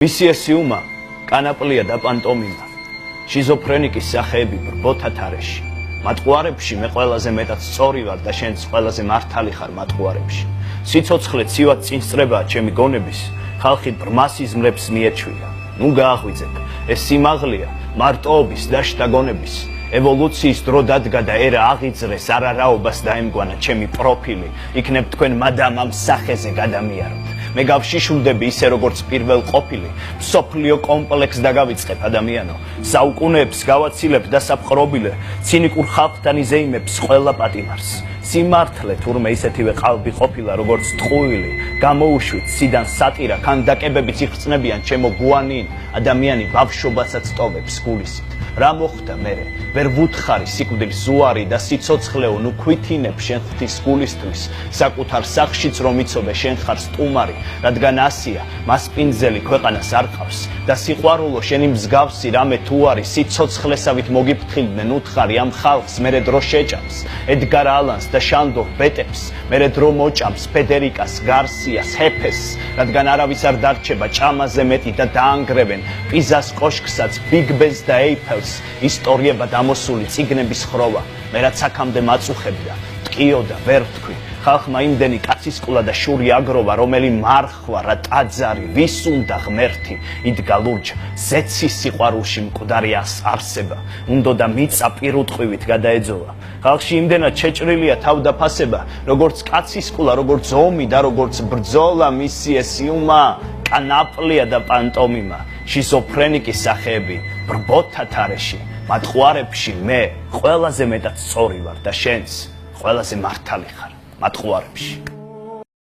Visiesiuma, კანაპლია და პანტომიმა. შიზოფრენიკის სახეები ბრბოთა თარეში. მატყუარებში მე ყველაზე მეტად სწორი ვარ და შენც ყველაზე მართალი ხარ მატყუარებში. სიცოცხლე ცივად წინსწრებაა ჩემი გონების, ხალხი ბრმას იზმლებს მიეჩვია. ნუ გააღვიძებ, ეს სიმაღლეა, მარტოობის და შთაგონების. ევოლუციის დრო დადგა და ერა აღიძრეს არარაობას დაემგვანა ჩემი პროფილი, იქნებ თქვენ მადამ ამ სახეზე გადამიაროთ. მე გავშიშულდები ისე როგორც პირველ ყოფილი, მსოფლიო კომპლექს დაგავიწყებ ადამიანო, საუკუნეებს გავაცილებ დასაპყრობილე, ცინიკურ ხალხთან იზეიმებს ყველა პატიმარს. სიმართლე თურმე ისეთივე ყალბი ყოფილა როგორც ტყუილი, გამოუშვით სიდან სატირა, ქანდაკებებიც იხსნებიან ჩემო გუანინ, ადამიანი ბავშვობასაც ტოვებს გულისით. რა მოხდა მერე? ვერ ვუთხარი სიკვდილს ზუარი და სიცოცხლეო ნუ ქვითინებ შენ ღვთის გულისთვის, საკუთარ სახშიც რომ იცოდე შენ ხარ სტუმარი, რადგან ასია, მასპინძელი ქვეყანას არ ყავს და სიყვარულო შენი მსგავსი რამე თუ არის, სიცოცხლესავით მოგიფრთხილდნენ უთხარი ამ ხალხს, მერე დრო შეჭამს, ედგარ ალანს და შანდორ ბეტებს, მერე დრო მოჭამს ფედერიკას, გარსიას, ჰეფეს, რადგან არავის არ დარჩება ჭამაზე მეტი და დაანგრევენ პიზას კოშკსაც, ბიგ ბენს და ეიფელს, ისტორიება დამოსული წიგნების ხროვა, მე რაც აქამდე მაწუხებდა, ტკიოდა, ვერ ვთქვი, ხალხმა იმდენი კაცისკულა და შური აგროვა, რომელი მარხვა რა ტაძარი, ვის უნდა ღმერთი, იდგა ლურჯ, ზეცის სიყვარულში მკვდარი არსება, უნდოდა მიწა პირუტყვივით გადაეძოვა. ხალხში იმდენად შეჭრილია თავდაფასება, როგორც კაცისკულა, როგორც ომი და როგორც ბრძოლა, visiesiuma, კანაპლია და პანტომიმა, შიზოფრენიკის სახეები ბრბოთა თარეში. მატყუარებში მე ყველაზე მეტად სწორი ვარ და შენც ყველაზე მართალი ხარ მატყუარებში.